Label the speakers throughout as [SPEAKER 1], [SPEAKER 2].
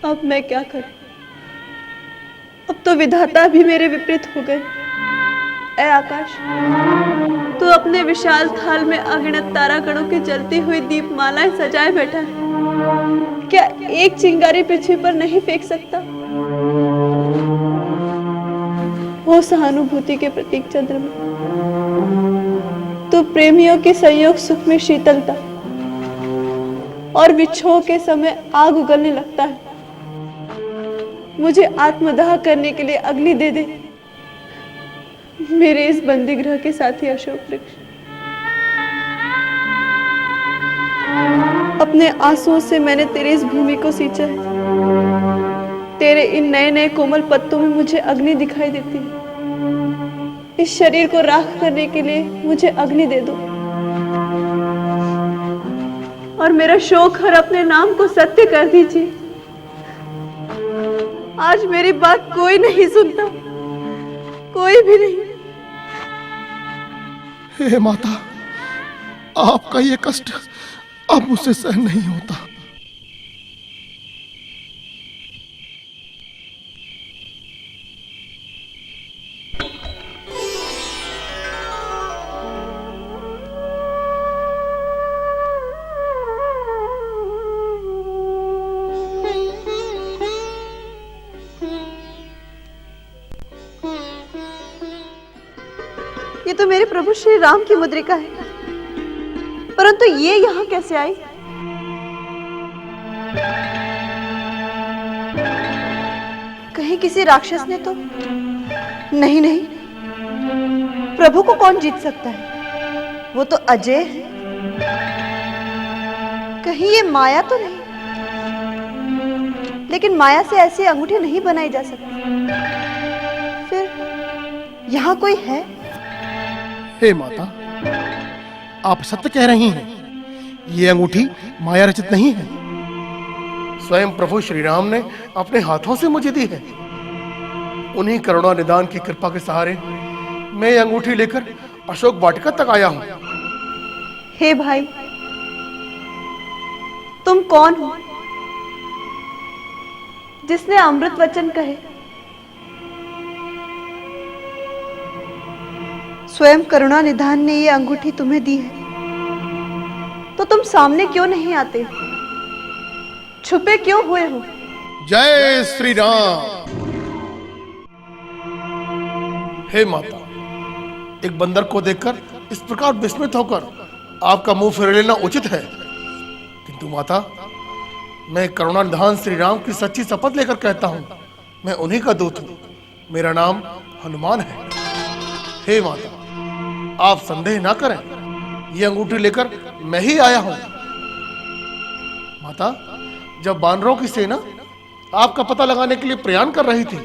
[SPEAKER 1] अब मैं क्या करूं? अब तो विधाता भी मेरे विपरीत हो गए। ऐ आकाश, तू अपने विशाल थाल में अगणित तारागणों की जलती हुई दीपमालाएं सजाए बैठा है। क्या एक चिंगारी पृथ्वी पर नहीं फेंक सकता? हो सहानुभूति के प्रतीक चंद्रमा, तो प्रेमियों के संयोग सुख में शीतलता और विछोह के समय आग उगलने लगता है। मुझे आत्मदाह करने के लिए अग्नि दे दे, मेरे इस बंदी गृह के साथी अशोक वृक्ष। अपने आंसुओं से मैंने तेरे इस भूमि को सींचा है। तेरे इन नए नए कोमल पत्तों में मुझे अग्नि दिखाई देती है। इस शरीर को राख करने के लिए मुझे अग्नि दे दो, और मेरा शोक हर अपने नाम को सत्य कर दीजिए। आज मेरी बात कोई नहीं सुनता, कोई भी नहीं।
[SPEAKER 2] हे माता, आपका ये कष्ट अब मुझसे सहन नहीं होता।
[SPEAKER 1] ये तो मेरे प्रभु श्री राम की मुद्रिका है, परंतु ये यहाँ कैसे आई? कहीं किसी राक्षस ने तो नहीं? नहीं, प्रभु को कौन जीत सकता है? वो तो अजय है। कहीं ये माया तो नहीं? लेकिन माया से ऐसी अंगूठी नहीं बनाई जा सकती। फिर यहाँ कोई है?
[SPEAKER 2] हे माता, आप सत्य कह रही हैं। ये अंगूठी माया रचित नहीं है। स्वयं प्रभु श्री राम ने अपने हाथों से मुझे दी है। उन्हीं करुणा निदान की कृपा के सहारे मैं ये अंगूठी लेकर अशोक वाटिका तक आया हूं।
[SPEAKER 1] हे भाई, तुम कौन हो जिसने अमृत वचन कहे? स्वयं करुणा निधान ने ये अंगूठी तुम्हें दी है, तो तुम सामने क्यों नहीं आते? छुपे क्यों हुए हो?
[SPEAKER 2] जय श्री राम। हे माता, एक बंदर को देखकर इस प्रकार विस्मित होकर आपका मुंह फेर लेना उचित है, किंतु माता, मैं करुणा निधान श्री राम की सच्ची शपथ लेकर कहता हूं, मैं उन्हीं का दूत हूं। मेरा नाम हनुमान है। हे माता, आप संदेह ना करें, ये अंगूठी लेकर मैं ही आया हूं। माता, जब बानरों की सेना आपका पता लगाने के लिए प्रयाण कर रही थी,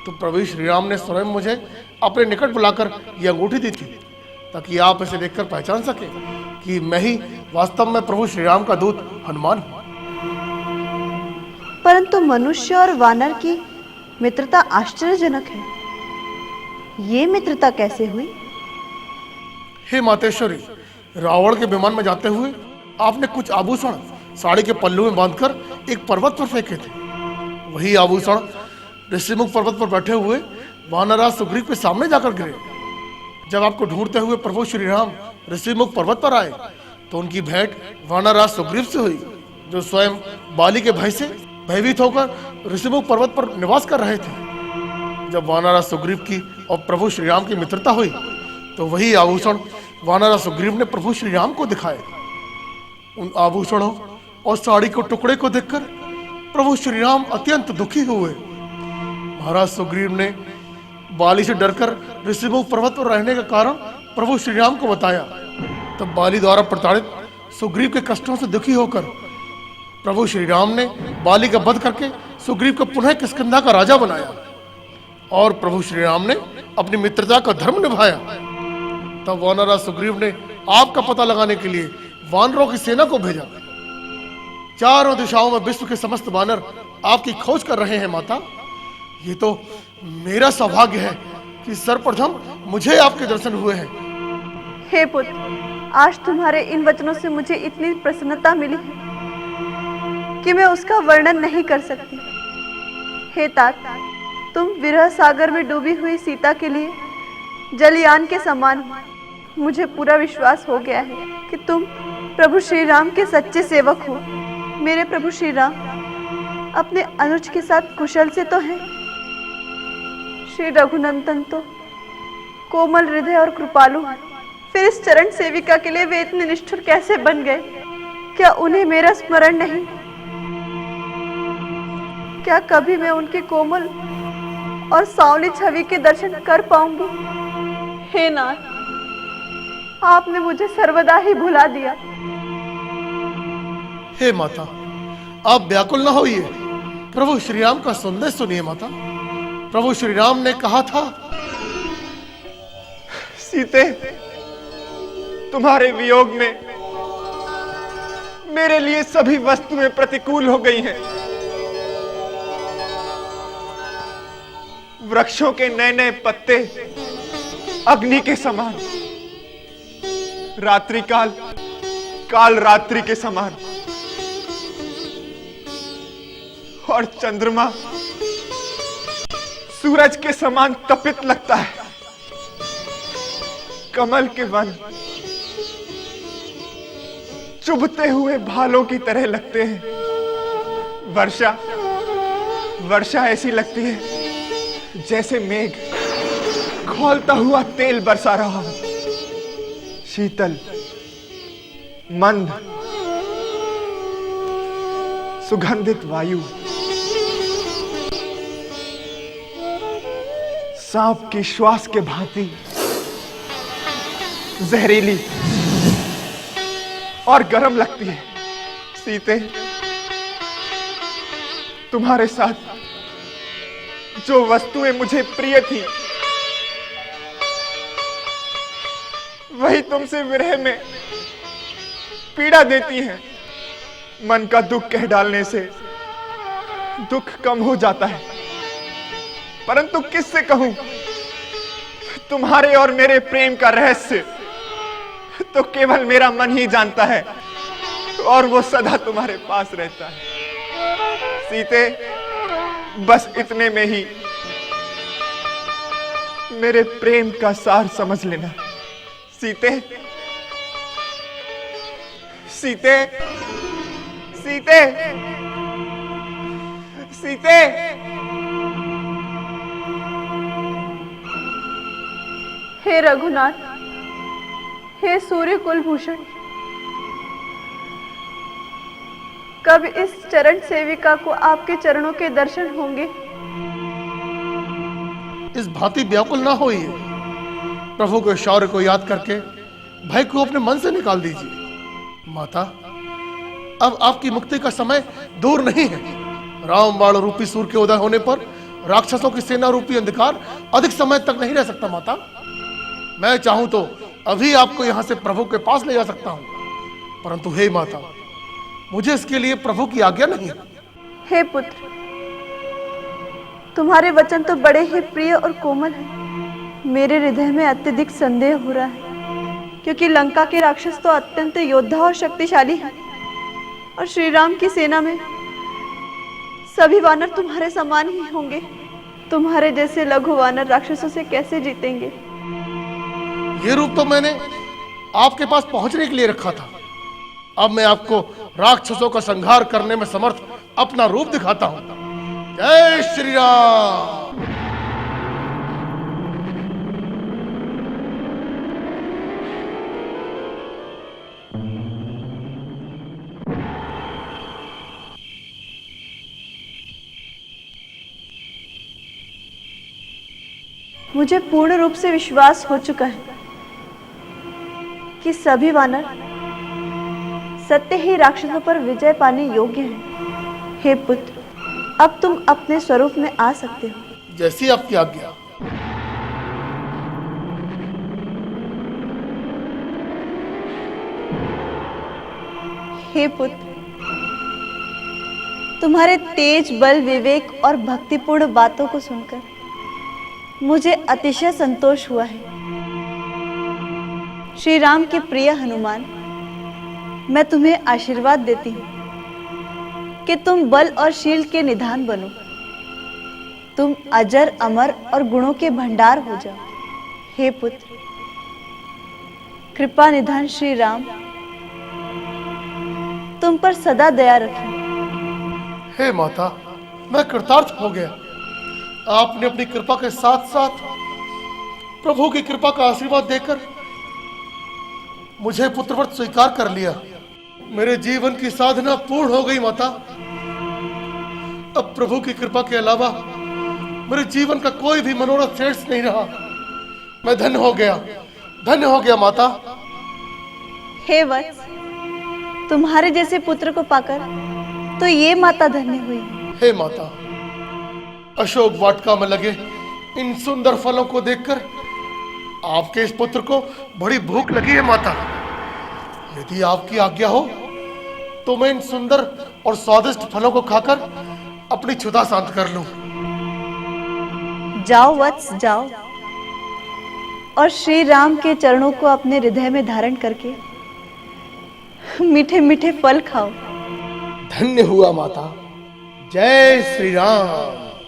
[SPEAKER 2] तो प्रभु श्री राम ने स्वयं मुझे अपने निकट बुलाकर यह अंगूठी दी थी, ताकि आप इसे देखकर पहचान सके कि मैं ही वास्तव में प्रभु श्री राम का दूत हनुमान हूं।
[SPEAKER 1] परंतु मनुष्य और वानर की मित्रता आश्चर्यजनक है। ये मित्रता कैसे हुई?
[SPEAKER 2] हे मातेश्वरी, रावण के विमान में जाते हुए आपने कुछ आभूषण साड़ी के पल्लू में बांधकर एक पर्वत पर फेंके थे। वही आभूषण ऋषिमुख पर्वत पर बैठे हुए वानरराज सुग्रीव के सामने जाकर गिरे। जब आपको ढूंढते हुए प्रभु श्री राम ऋषिमुख पर्वत पर आए, तो उनकी भेंट वानरराज सुग्रीव से हुई, जो स्वयं बाली के भय से भयभीत होकर ऋषिमुख पर्वत पर निवास कर रहे थे। जब वानरराज सुग्रीव की और प्रभु श्री राम की मित्रता हुई, तो वही आभूषण वानरराज सुग्रीव ने प्रभु श्री राम को दिखाए। उन आभूषणों और साड़ी को टुकड़े को देखकर प्रभु श्री राम अत्यंत दुखी हुए। महाराज सुग्रीव ने बाली से डरकर ऋषिमुख पर्वत पर रहने का कारण प्रभु श्री राम को बताया। तब बाली द्वारा प्रताड़ित सुग्रीव के कष्टों से दुखी होकर प्रभु श्री राम ने बाली का वध करके सुग्रीव को पुनः किष्किंधा का राजा बनाया, और प्रभु श्री राम ने अपनी मित्रता का धर्म निभाया। तब वानरराज सुग्रीव ने आपका पता लगाने के लिए वानरों की सेना को भेजा। चारों दिशाओं में विश्व के समस्त वानर आपकी खोज कर रहे हैं। माता, ये तो मेरा सौभाग्य है कि सर्वप्रथम मुझे आपके दर्शन हुए हैं।
[SPEAKER 1] हे पुत्र, आज तुम्हारे इन वचनों से मुझे इतनी प्रसन्नता मिली है कि मैं उसका वर्णन नहीं कर सकती। हे तात, तुम विरह सागर में डूबी हुई सीता के लिए जलयान के समान हो। मुझे पूरा विश्वास हो गया है कि तुम प्रभु श्री राम के सच्चे सेवक हो। मेरे प्रभु श्री राम अपने अनुज के साथ कुशल से तो हैं। श्री रघुनंदन तो कोमल हृदय और कृपालु हैं। फिर इस चरण सेविका के लिए वे इतने निष्ठुर कैसे बन गए? क्या उन्हें मेरा स्मरण नहीं? क्या कभी मैं उनके कोमल और सांवली छवि के दर्शन कर पाऊंगी? हे नाथ, आपने मुझे सर्वदा ही भुला दिया।
[SPEAKER 2] हे माता, आप व्याकुल न होइए। प्रभु श्री राम का संदेश सुनिए माता। प्रभु श्री राम ने कहा था,
[SPEAKER 3] सीते, तुम्हारे वियोग में मेरे लिए सभी वस्तुएं प्रतिकूल हो गई हैं। वृक्षों के नए नए पत्ते अग्नि के समान, रात्रि काल काल रात्रि के समान, और चंद्रमा सूरज के समान तपित लगता है। कमल के वन चुभते हुए भालों की तरह लगते हैं। वर्षा वर्षा ऐसी लगती है जैसे मेघ खौलता हुआ तेल बरसा रहा हो। शीतल, मंद, सुगंधित वायु सांप की श्वास के भांति जहरीली और गर्म लगती है। सीते, तुम्हारे साथ जो वस्तुएं मुझे प्रिय थी, वही तुमसे विरह में पीड़ा देती हैं। मन का दुख कह डालने से दुख कम हो जाता है, परंतु किससे कहूं? तुम्हारे और मेरे प्रेम का रहस्य तो केवल मेरा मन ही जानता है, और वो सदा तुम्हारे पास रहता है। सीते, बस इतने में ही मेरे प्रेम का सार समझ लेना। सीते, सीते, सीते, सीते।
[SPEAKER 1] हे रघुनाथ, हे सूर्य कुलभूषण, कब इस चरण सेविका को आपके चरणों के दर्शन होंगे?
[SPEAKER 2] इस भांति व्याकुल ना होइए। प्रभु के शौर्य को याद करके भय को अपने मन से निकाल दीजिए। माता, अब आपकी मुक्ति का समय दूर नहीं है। रामबाण रूपी सूर्य के उदय होने पर राक्षसों की सेना रूपी अंधकार अधिक समय तक नहीं रह सकता। माता, मैं चाहूं तो अभी आपको यहां से प्रभु के पास ले जा सकता हूं, परंतु हे माता, मुझे इसके लिए प्रभु की आज्ञा नहीं है।
[SPEAKER 1] हे पुत्र, तुम्हारे वचन तो बड़े ही प्रिय और कोमल हैं। मेरे हृदय में अत्यधिक संदेह हो रहा है, क्योंकि लंका के राक्षस तो अत्यंत योद्धा और शक्तिशाली हैं, और श्री राम की सेना में सभी वानर तुम्हारे समान ही होंगे। तुम्हारे जैसे लघु वानर राक्षसों से कैसे जीतेंगे?
[SPEAKER 2] ये रूप तो मैंने आपके पास पहुंचने के लिए रखा था। अब मैं आपको राक्षसों का संहार करने में समर्थ अपना रूप दिखाता हूं। जय श्री राम।
[SPEAKER 1] मुझे पूर्ण रूप से विश्वास हो चुका है कि सभी वानर सत्य ही राक्षसों पर विजय पाने योग्य हैं। हे पुत्र, अब तुम अपने स्वरूप में आ सकते हो।
[SPEAKER 2] जैसी आपकी आज्ञा।
[SPEAKER 1] हे पुत्र, तुम्हारे तेज, बल, विवेक और भक्तिपूर्ण बातों को सुनकर मुझे अतिशय संतोष हुआ है। श्री राम के प्रिय हनुमान, मैं तुम्हें आशीर्वाद देती हूँ कि तुम बल और शील के निधान बनो। तुम अजर अमर और गुणों के भंडार हो जाओ। हे पुत्र, कृपा निधान श्री राम तुम पर सदा दया रखें।
[SPEAKER 2] हे माता, मैं कृतार्थ हो गया। आपने अपनी कृपा के साथ साथ प्रभु की कृपा का आशीर्वाद देकर मुझे पुत्रव्रत स्वीकार कर लिया। मेरे जीवन की साधना पूर्ण हो गई माता। अब प्रभु की कृपा के अलावा मेरे जीवन का कोई भी मनोरथ शेष नहीं रहा। मैं धन्य हो गया माता।
[SPEAKER 1] हे वत्स, तुम्हारे जैसे पुत्र को पाकर तो ये माता धन्य हुई।
[SPEAKER 2] हे माता, अशोक वाटिका में लगे इन सुंदर फलों को देखकर आपके इस पुत्र को बड़ी भूख लगी है माता। यदि आपकी आज्ञा हो तो मैं इन सुंदर और स्वादिष्ट फलों को खाकर अपनी क्षुधा शांत कर लूं।
[SPEAKER 1] जाओ वत्स, जाओ और श्री राम के चरणों को अपने हृदय में धारण करके मीठे मीठे फल खाओ।
[SPEAKER 2] धन्य हुआ माता। जय श्री राम।